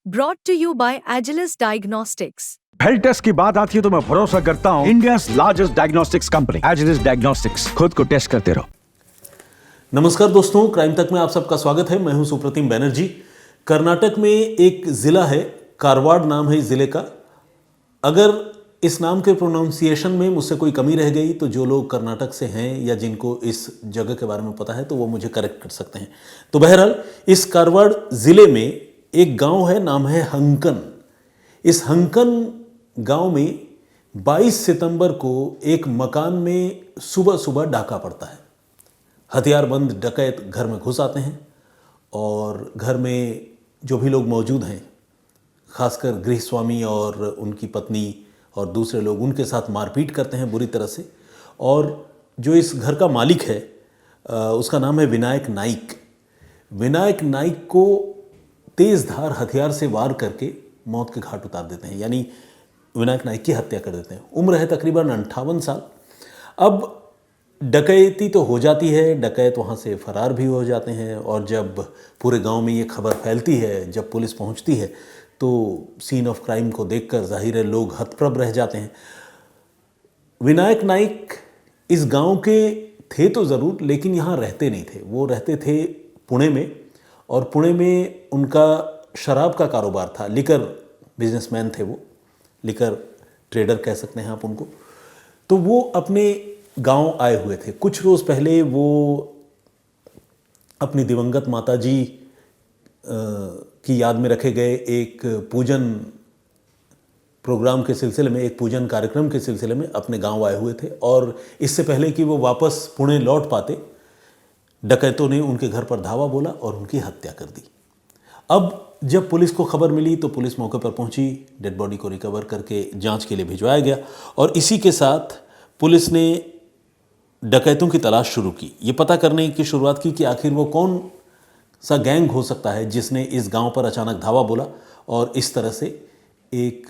brought to you by Agilus Diagnostics. Health test की बात आती है तो मैं भरोसा करता हूँ India's largest diagnostics company Agilus diagnostics. खुद को टेस्ट करते रहो। नमस्कार दोस्तों, क्राइम तक में आप सबका स्वागत है। मैं हूं सुप्रतिम बैनर्जी। कर्नाटक में एक जिला है, कारवाड़ नाम है इस जिले का। अगर इस नाम के प्रोनाउंसिएशन में मुझसे कोई कमी रह गई तो जो लोग कर्नाटक से हैं या जिनको इस जगह के बारे में पता है तो वो मुझे करेक्ट कर सकते हैं। तो बहरहाल इस कारवाड़ जिले में एक गांव है, नाम है हंकन। इस हंकन गांव में 22 सितंबर को एक मकान में सुबह सुबह डाका पड़ता है। हथियारबंद डकैत घर में घुस आते हैं और घर में जो भी लोग मौजूद हैं, खासकर गृहस्वामी और उनकी पत्नी और दूसरे लोग, उनके साथ मारपीट करते हैं बुरी तरह से। और जो इस घर का मालिक है उसका नाम है विनायक नाइक। विनायक नाइक को तेज़ धार हथियार से वार करके मौत के घाट उतार देते हैं, यानी विनायक नाइक की हत्या कर देते हैं। उम्र है तकरीबन 58 साल। अब डकैती तो हो जाती है, डकैत वहाँ से फरार भी हो जाते हैं। और जब पूरे गांव में ये खबर फैलती है, जब पुलिस पहुँचती है तो सीन ऑफ क्राइम को देखकर जाहिर है लोग हतप्रभ रह जाते हैं। विनायक नाइक इस गांव के थे तो ज़रूर, लेकिन यहाँ रहते नहीं थे। वो रहते थे पुणे में, और पुणे में उनका शराब का कारोबार था। लिकर बिजनेसमैन थे वो, लिकर ट्रेडर कह सकते हैं आप उनको। तो वो अपने गांव आए हुए थे। कुछ रोज़ पहले वो अपनी दिवंगत माताजी की याद में रखे गए एक पूजन प्रोग्राम के सिलसिले में, एक पूजन कार्यक्रम के सिलसिले में अपने गांव आए हुए थे। और इससे पहले कि वो वापस पुणे लौट पाते, डकैतों ने उनके घर पर धावा बोला और उनकी हत्या कर दी। अब जब पुलिस को खबर मिली तो पुलिस मौके पर पहुंची, डेड बॉडी को रिकवर करके जांच के लिए भिजवाया गया। और इसी के साथ पुलिस ने डकैतों की तलाश शुरू की, ये पता करने की शुरुआत की कि आखिर वो कौन सा गैंग हो सकता है जिसने इस गांव पर अचानक धावा बोला और इस तरह से एक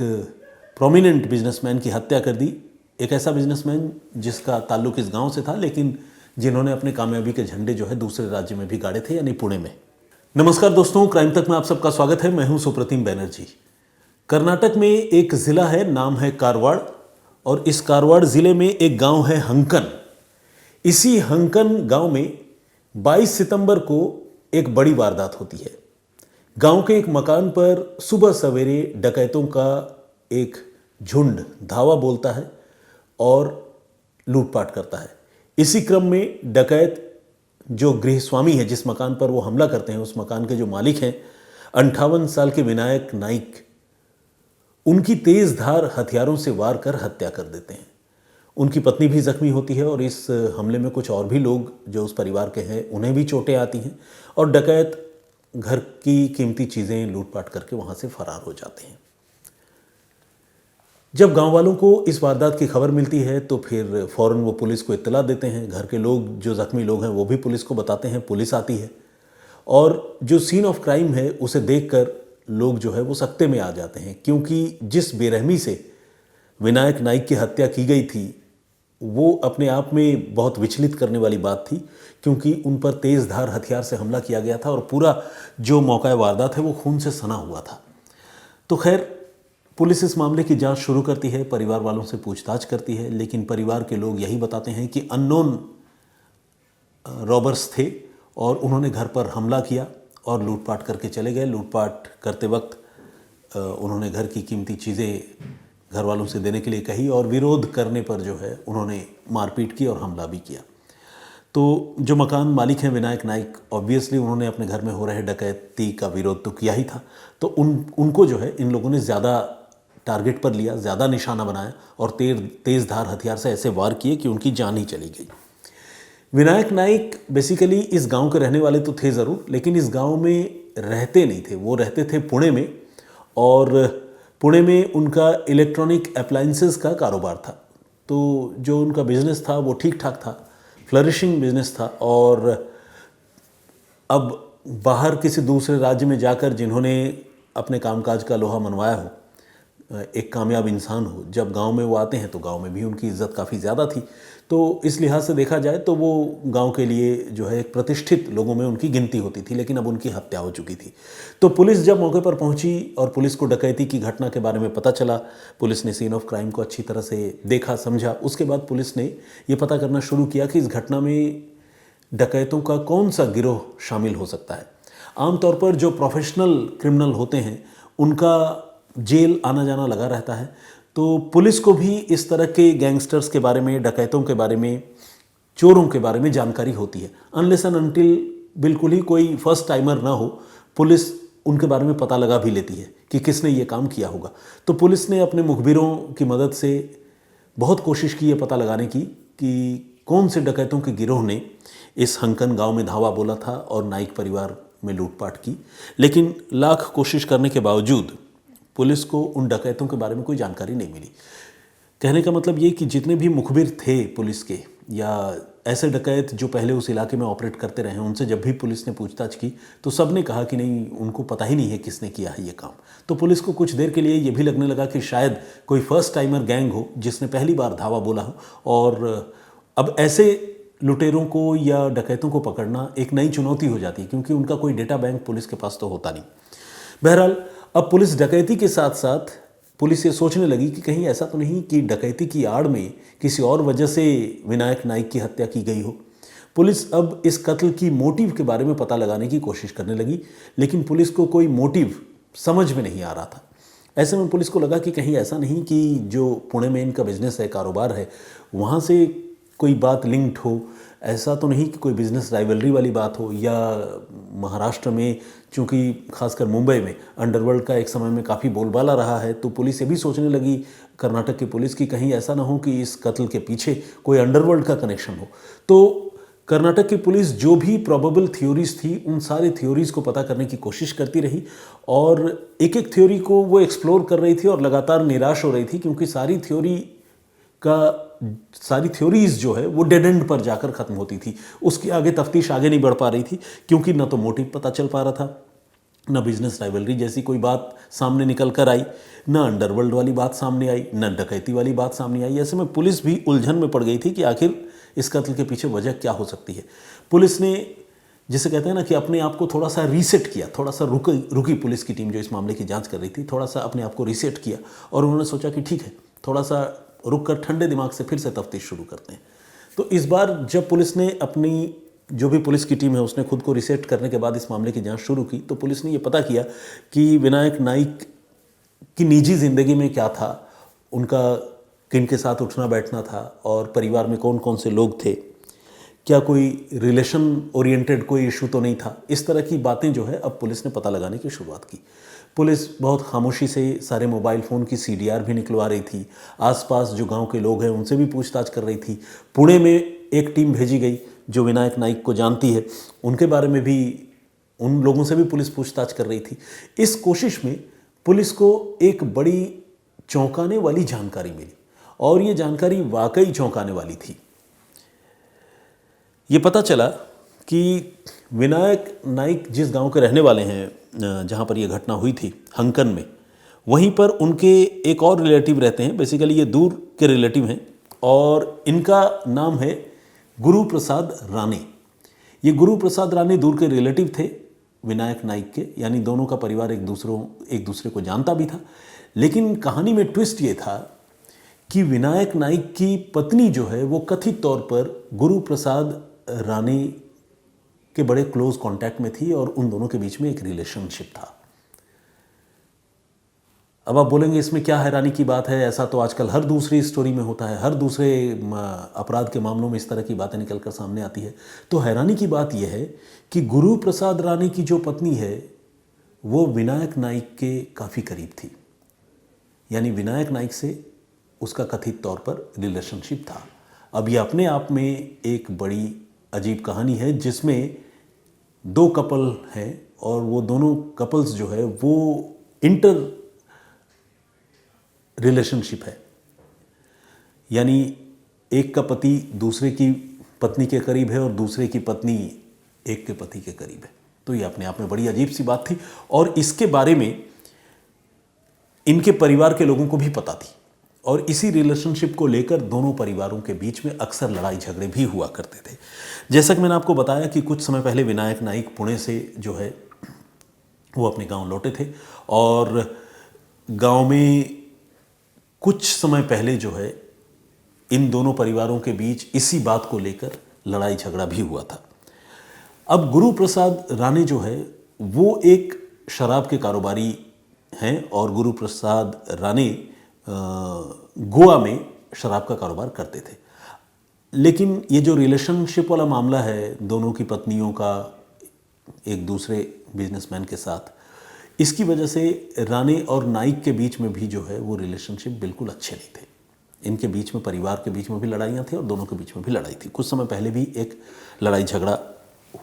प्रोमिनेंट बिजनेसमैन की हत्या कर दी। एक ऐसा बिजनेसमैन जिसका ताल्लुक इस गांव से था, लेकिन जिन्होंने अपने कामयाबी के झंडे जो है दूसरे राज्य में भी गाड़े थे, यानी पुणे में। नमस्कार दोस्तों, क्राइम तक में आप सबका स्वागत है। मैं हूं सुप्रतिम बैनर्जी। कर्नाटक में एक ज़िला है, नाम है कारवाड़, और इस कारवाड़ ज़िले में एक गांव है हंकन। इसी हंकन गांव में 22 सितंबर को एक बड़ी वारदात होती है। गांव के एक मकान पर सुबह सवेरे डकैतों का एक झुंड धावा बोलता है और लूटपाट करता है। इसी क्रम में डकैत जो गृहस्वामी है, जिस मकान पर वो हमला करते हैं, उस मकान के जो मालिक हैं 58 साल के विनायक नाइक, उनकी तेज धार हथियारों से वार कर हत्या कर देते हैं। उनकी पत्नी भी जख्मी होती है और इस हमले में कुछ और भी लोग जो उस परिवार के हैं उन्हें भी चोटें आती हैं। और डकैत घर की कीमती चीज़ें लूटपाट करके वहाँ से फरार हो जाते हैं। जब गांव वालों को इस वारदात की खबर मिलती है तो फिर फ़ौरन वो पुलिस को इत्तला देते हैं। घर के लोग, जो ज़ख्मी लोग हैं, वो भी पुलिस को बताते हैं। पुलिस आती है और जो सीन ऑफ क्राइम है उसे देखकर लोग जो है वो सकते में आ जाते हैं, क्योंकि जिस बेरहमी से विनायक नाइक की हत्या की गई थी वो अपने आप में बहुत विचलित करने वाली बात थी, क्योंकि उन पर तेज़ धार हथियार से हमला किया गया था और पूरा जो मौका वारदात है वो खून से सना हुआ था। तो खैर, पुलिस इस मामले की जांच शुरू करती है, परिवार वालों से पूछताछ करती है, लेकिन परिवार के लोग यही बताते हैं कि अननोन रॉबर्स थे और उन्होंने घर पर हमला किया और लूटपाट करके चले गए। लूटपाट करते वक्त उन्होंने घर की कीमती चीज़ें घर वालों से देने के लिए कही और विरोध करने पर जो है उन्होंने मारपीट की और हमला भी किया। तो जो मकान मालिक हैं विनायक नाइक, ऑब्वियसली उन्होंने अपने घर में हो रहे डकैती का विरोध तो किया ही था। तो उनको जो है इन लोगों ने ज़्यादा टारगेट पर लिया, ज़्यादा निशाना बनाया और तेज़ धार हथियार से ऐसे वार किए कि उनकी जान ही चली गई। विनायक नाइक बेसिकली इस गांव के रहने वाले तो थे ज़रूर, लेकिन इस गांव में रहते नहीं थे। वो रहते थे पुणे में, और पुणे में उनका इलेक्ट्रॉनिक अप्लायंसेस का कारोबार था। तो जो उनका बिज़नेस था वो ठीक ठाक था, फ्लरिशिंग बिज़नेस था। और अब बाहर किसी दूसरे राज्य में जाकर जिन्होंने अपने कामकाज का लोहा मनवाया हो, एक कामयाब इंसान हो, जब गांव में वो आते हैं तो गांव में भी उनकी इज्जत काफ़ी ज़्यादा थी। तो इस लिहाज से देखा जाए तो वो गांव के लिए जो है एक प्रतिष्ठित लोगों में उनकी गिनती होती थी, लेकिन अब उनकी हत्या हो चुकी थी। तो पुलिस जब मौके पर पहुंची और पुलिस को डकैती की घटना के बारे में पता चला, पुलिस ने सीन ऑफ क्राइम को अच्छी तरह से देखा, समझा। उसके बाद पुलिस ने ये पता करना शुरू किया कि इस घटना में डकैतों का कौन सा गिरोह शामिल हो सकता है। आमतौर पर जो प्रोफेशनल क्रिमिनल होते हैं उनका जेल आना जाना लगा रहता है, तो पुलिस को भी इस तरह के गैंगस्टर्स के बारे में, डकैतों के बारे में, चोरों के बारे में जानकारी होती है। अनलेस एंड अनटिल बिल्कुल ही कोई फर्स्ट टाइमर ना हो, पुलिस उनके बारे में पता लगा भी लेती है कि किसने ये काम किया होगा। तो पुलिस ने अपने मुखबिरों की मदद से बहुत कोशिश की ये पता लगाने की कि कौन से डकैतों के गिरोह ने इस हंकन गांव में धावा बोला था और नाइक परिवार में लूटपाट की। लेकिन लाख कोशिश करने के बावजूद पुलिस को उन डकैतों के बारे में कोई जानकारी नहीं मिली। कहने का मतलब ये कि जितने भी मुखबिर थे पुलिस के या ऐसे डकैत जो पहले उस इलाके में ऑपरेट करते रहे, उनसे जब भी पुलिस ने पूछताछ की तो सब ने कहा कि नहीं, उनको पता ही नहीं है किसने किया है ये काम। तो पुलिस को कुछ देर के लिए ये भी लगने लगा कि शायद कोई फर्स्ट टाइमर गैंग हो जिसने पहली बार धावा बोला हो, और अब ऐसे लुटेरों को या डकैतों को पकड़ना एक नई चुनौती हो जाती है, क्योंकि उनका कोई डेटा बैंक पुलिस के पास तो होता नहीं। बहरहाल अब पुलिस डकैती के साथ साथ पुलिस ये सोचने लगी कि कहीं ऐसा तो नहीं कि डकैती की आड़ में किसी और वजह से विनायक नाइक की हत्या की गई हो। पुलिस अब इस कत्ल की मोटिव के बारे में पता लगाने की कोशिश करने लगी, लेकिन पुलिस को कोई मोटिव समझ में नहीं आ रहा था। ऐसे में पुलिस को लगा कि कहीं ऐसा नहीं कि जो पुणे में इनका बिजनेस है, कारोबार है, वहाँ से कोई बात लिंक्ड हो। ऐसा तो नहीं कि कोई बिजनेस राइवलरी वाली बात हो, या महाराष्ट्र में, चूँकि खासकर मुंबई में अंडरवर्ल्ड का एक समय में काफ़ी बोलबाला रहा है, तो पुलिस ये भी सोचने लगी, कर्नाटक की पुलिस, की कहीं ऐसा ना हो कि इस कत्ल के पीछे कोई अंडरवर्ल्ड का कनेक्शन हो। तो कर्नाटक की पुलिस जो भी प्रोबेबल थ्योरीज थी, उन सारी थ्योरीज को पता करने की कोशिश करती रही, और एक एक थ्योरी को वो एक्सप्लोर कर रही थी और लगातार निराश हो रही थी, क्योंकि सारी थ्योरीज जो है वो डेड एंड पर जाकर ख़त्म होती थी। उसके आगे तफ्तीश आगे नहीं बढ़ पा रही थी, क्योंकि ना तो मोटिव पता चल पा रहा था, ना बिजनेस राइवलरी जैसी कोई बात सामने निकल कर आई, ना अंडरवर्ल्ड वाली बात सामने आई, ना डकैती वाली बात सामने आई। ऐसे में पुलिस भी उलझन में पड़ गई थी कि आखिर इस कत्ल के पीछे वजह क्या हो सकती है। पुलिस ने, जिसे कहते हैं ना कि अपने आप को थोड़ा सा रीसेट किया, थोड़ा सा रुकी पुलिस की टीम जो इस मामले की जांच कर रही थी, थोड़ा सा अपने आप को रीसेट किया, और उन्होंने सोचा कि ठीक है, थोड़ा सा रुक कर ठंडे दिमाग से फिर से तफ्तीश शुरू करते हैं। तो इस बार जब पुलिस ने अपनी, जो भी पुलिस की टीम है उसने खुद को रीसेट करने के बाद इस मामले की जांच शुरू की, तो पुलिस ने ये पता किया कि विनायक नाइक की निजी ज़िंदगी में क्या था, उनका किन के साथ उठना बैठना था, और परिवार में कौन कौन से लोग थे, क्या कोई रिलेशन ओरिएंटेड कोई इशू तो नहीं था। इस तरह की बातें जो है अब पुलिस ने पता लगाने की शुरुआत की। पुलिस बहुत खामोशी से सारे मोबाइल फ़ोन की CDR भी निकलवा रही थी, आसपास जो गांव के लोग हैं उनसे भी पूछताछ कर रही थी। पुणे में एक टीम भेजी गई जो विनायक नाइक को जानती है, उनके बारे में भी, उन लोगों से भी पुलिस पूछताछ कर रही थी। इस कोशिश में पुलिस को एक बड़ी चौंकाने वाली जानकारी मिली, और ये जानकारी वाकई चौंकाने वाली थी। ये पता चला कि विनायक नाइक जिस गांव के रहने वाले हैं, जहां पर यह घटना हुई थी हंकन में, वहीं पर उनके एक और रिलेटिव रहते हैं। बेसिकली ये दूर के रिलेटिव हैं, और इनका नाम है गुरु प्रसाद राणे। ये गुरु प्रसाद राणे दूर के रिलेटिव थे विनायक नाइक के, यानी दोनों का परिवार एक दूसरे को जानता भी था। लेकिन कहानी में ट्विस्ट ये था कि विनायक नाइक की पत्नी जो है वो कथित तौर पर गुरु प्रसाद राणे के बड़े क्लोज कांटेक्ट में थी, और उन दोनों के बीच में एक रिलेशनशिप था। अब आप बोलेंगे इसमें क्या हैरानी की बात है, ऐसा तो आजकल हर दूसरी स्टोरी में होता है, हर दूसरे अपराध के मामलों में इस तरह की बातें निकलकर सामने आती है। तो हैरानी की बात यह है कि गुरु प्रसाद राणे की जो पत्नी है वो विनायक नाइक के काफ़ी करीब थी, यानी विनायक नाइक से उसका कथित तौर पर रिलेशनशिप था। अब ये अपने आप में एक बड़ी अजीब कहानी है, जिसमें दो कपल हैं, और वो दोनों कपल्स जो है वो इंटर रिलेशनशिप है, यानी एक का पति दूसरे की पत्नी के करीब है और दूसरे की पत्नी एक के पति के करीब है। तो ये अपने आप में बड़ी अजीब सी बात थी, और इसके बारे में इनके परिवार के लोगों को भी पता थी और इसी रिलेशनशिप को लेकर दोनों परिवारों के बीच में अक्सर लड़ाई झगड़े भी हुआ करते थे। जैसा कि मैंने आपको बताया कि कुछ समय पहले विनायक नाइक पुणे से जो है वो अपने गांव लौटे थे और गांव में कुछ समय पहले जो है इन दोनों परिवारों के बीच इसी बात को लेकर लड़ाई झगड़ा भी हुआ था। अब गुरु प्रसाद राणे जो है वो एक शराब के कारोबारी हैं और गुरु प्रसाद राणे गोवा में शराब का कारोबार करते थे। लेकिन ये जो रिलेशनशिप वाला मामला है दोनों की पत्नियों का एक दूसरे बिजनेसमैन के साथ, इसकी वजह से राणे और नाइक के बीच में भी जो है वो रिलेशनशिप बिल्कुल अच्छे नहीं थे। इनके बीच में परिवार के बीच में भी लड़ाइयाँ थी और दोनों के बीच में भी लड़ाई थी। कुछ समय पहले भी एक लड़ाई झगड़ा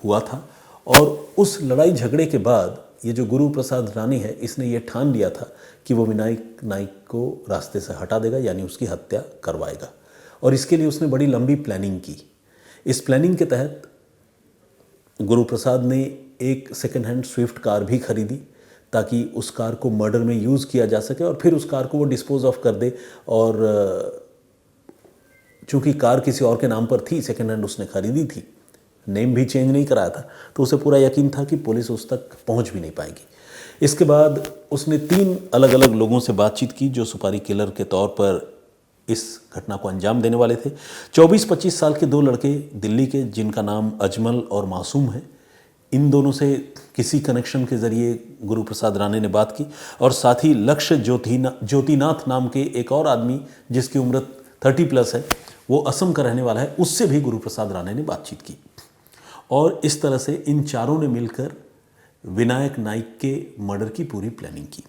हुआ था और उस लड़ाई झगड़े के बाद ये जो गुरु प्रसाद राणे है इसने ये ठान लिया था कि वो विनायक नाइक को रास्ते से हटा देगा, यानी उसकी हत्या करवाएगा। और इसके लिए उसने बड़ी लंबी प्लानिंग की। इस प्लानिंग के तहत गुरु प्रसाद ने एक सेकेंड हैंड स्विफ्ट कार भी खरीदी ताकि उस कार को मर्डर में यूज़ किया जा सके और फिर उस कार को वो डिस्पोज ऑफ कर दे। और चूंकि कार किसी और के नाम पर थी, सेकेंड हैंड उसने खरीदी थी, नेम भी चेंज नहीं कराया था, तो उसे पूरा यकीन था कि पुलिस उस तक पहुंच भी नहीं पाएगी। इसके बाद उसने 3 अलग अलग लोगों से बातचीत की जो सुपारी किलर के तौर पर इस घटना को अंजाम देने वाले थे। 24-25 साल के 2 लड़के दिल्ली के जिनका नाम अजमल और मासूम है। इन दोनों से किसी कनेक्शन के ज़रिए गुरु प्रसाद राणे ने बात की और साथ ही लक्ष्य ज्योतिनाथ नाम के एक और आदमी जिसकी उम्र 30+ है, वो असम का रहने वाला है, उससे भी गुरु प्रसाद राणे ने बातचीत की। और इस तरह से इन चारों ने मिलकर विनायक नाइक के मर्डर की पूरी प्लानिंग की।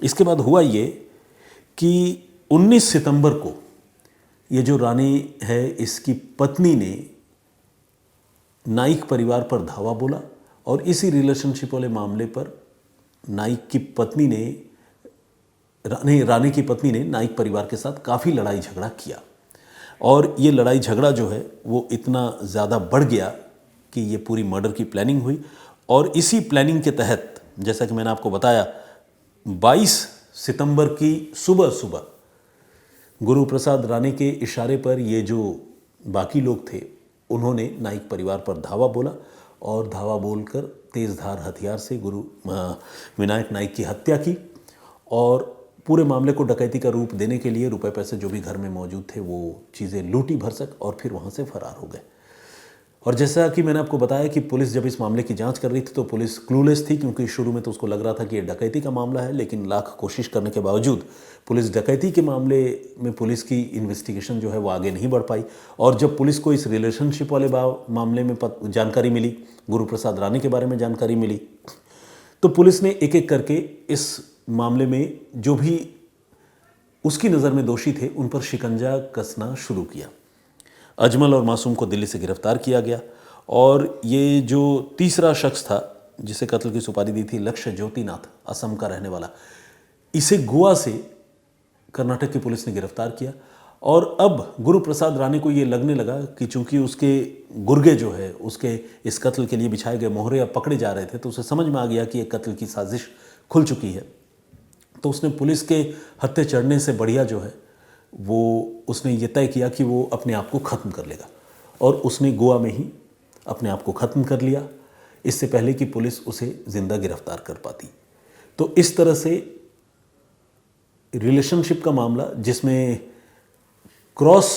इसके बाद हुआ ये कि 19 सितंबर को ये जो राणे है इसकी पत्नी ने नाइक परिवार पर धावा बोला और इसी रिलेशनशिप वाले मामले पर नाइक की पत्नी ने राणे की पत्नी ने नाइक परिवार के साथ काफ़ी लड़ाई झगड़ा किया। और ये लड़ाई झगड़ा जो है वो इतना ज़्यादा बढ़ गया कि ये पूरी मर्डर की प्लानिंग हुई। और इसी प्लानिंग के तहत जैसा कि मैंने आपको बताया 22 सितंबर की सुबह गुरु प्रसाद राणे के इशारे पर ये जो बाकी लोग थे उन्होंने नाइक परिवार पर धावा बोला और धावा बोलकर तेज़धार हथियार से विनायक नाइक की हत्या की और पूरे मामले को डकैती का रूप देने के लिए रुपए पैसे जो भी घर में मौजूद थे वो चीज़ें लूटी भरसक और फिर वहाँ से फरार हो गए। और जैसा कि मैंने आपको बताया कि पुलिस जब इस मामले की जांच कर रही थी तो पुलिस क्लूलेस थी, क्योंकि शुरू में तो उसको लग रहा था कि ये डकैती का मामला है, लेकिन लाख कोशिश करने के बावजूद पुलिस डकैती के मामले में पुलिस की इन्वेस्टिगेशन जो है वो आगे नहीं बढ़ पाई। और जब पुलिस को इस रिलेशनशिप वाले मामले में जानकारी मिली, गुरु प्रसाद राणे के बारे में जानकारी मिली, तो पुलिस ने एक एक करके इस मामले में जो भी उसकी नज़र में दोषी थे उन पर शिकंजा कसना शुरू किया। अजमल और मासूम को दिल्ली से गिरफ्तार किया गया और ये जो तीसरा शख्स था जिसे कत्ल की सुपारी दी थी, लक्ष्य ज्योतिनाथ, असम का रहने वाला, इसे गोवा से कर्नाटक की पुलिस ने गिरफ्तार किया। और अब गुरु प्रसाद राणे को ये लगने लगा कि चूंकि उसके गुर्गे जो है उसके इस कत्ल के लिए बिछाए गए मोहरे अब पकड़े जा रहे थे, तो उसे समझ में आ गया कि ये कत्ल की साजिश खुल चुकी है। तो उसने पुलिस के हत्थे चढ़ने से बढ़िया जो है वो उसने ये तय किया कि वो अपने आप को ख़त्म कर लेगा और उसने गोवा में ही अपने आप को ख़त्म कर लिया, इससे पहले कि पुलिस उसे ज़िंदा गिरफ्तार कर पाती। तो इस तरह से रिलेशनशिप का मामला, जिसमें क्रॉस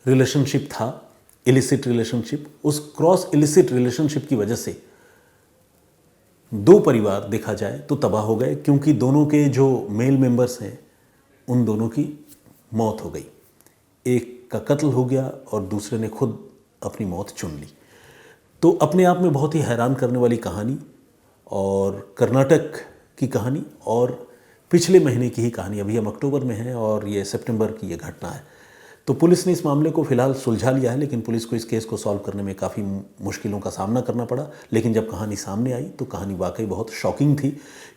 रिलेशनशिप था, इलिसिट रिलेशनशिप, उस क्रॉस इलिसिट रिलेशनशिप की वजह से 2 परिवार देखा जाए तो तबाह हो गए, क्योंकि दोनों के जो मेल मेंबर्स हैं उन दोनों की मौत हो गई। एक का कत्ल हो गया और दूसरे ने खुद अपनी मौत चुन ली। तो अपने आप में बहुत ही हैरान करने वाली कहानी और कर्नाटक की कहानी और पिछले महीने की ही कहानी। अभी हम अक्टूबर में हैं और ये सितंबर की ये घटना है। तो पुलिस ने इस मामले को फ़िलहाल सुलझा लिया है, लेकिन पुलिस को इस केस को सॉल्व करने में काफ़ी मुश्किलों का सामना करना पड़ा। लेकिन जब कहानी सामने आई तो कहानी वाकई बहुत शॉकिंग थी,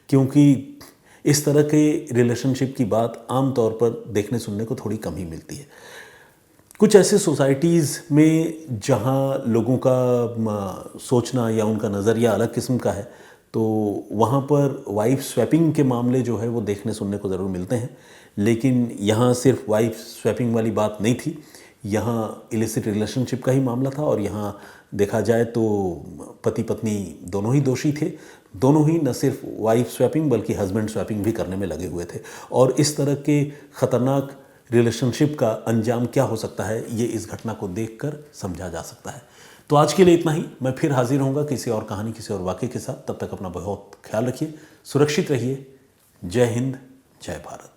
क्योंकि इस तरह के रिलेशनशिप की बात आम तौर पर देखने सुनने को थोड़ी कम ही मिलती है। कुछ ऐसे सोसाइटीज़ में जहाँ लोगों का सोचना या उनका नज़रिया अलग किस्म का है, तो वहाँ पर वाइफ स्वैपिंग के मामले जो है वो देखने सुनने को ज़रूर मिलते हैं, लेकिन यहाँ सिर्फ वाइफ स्वैपिंग वाली बात नहीं थी, यहाँ इलिसिट रिलेशनशिप का ही मामला था। और यहाँ देखा जाए तो पति पत्नी दोनों ही दोषी थे, दोनों ही न सिर्फ वाइफ स्वैपिंग बल्कि हस्बैंड स्वैपिंग भी करने में लगे हुए थे। और इस तरह के ख़तरनाक रिलेशनशिप का अंजाम क्या हो सकता है, ये इस घटना को देखकर समझा जा सकता है। तो आज के लिए इतना ही। मैं फिर हाजिर होऊंगा किसी और कहानी, किसी और वाक़े के साथ। तब तक अपना बहुत ख्याल रखिए, सुरक्षित रहिए। जय हिंद, जय भारत।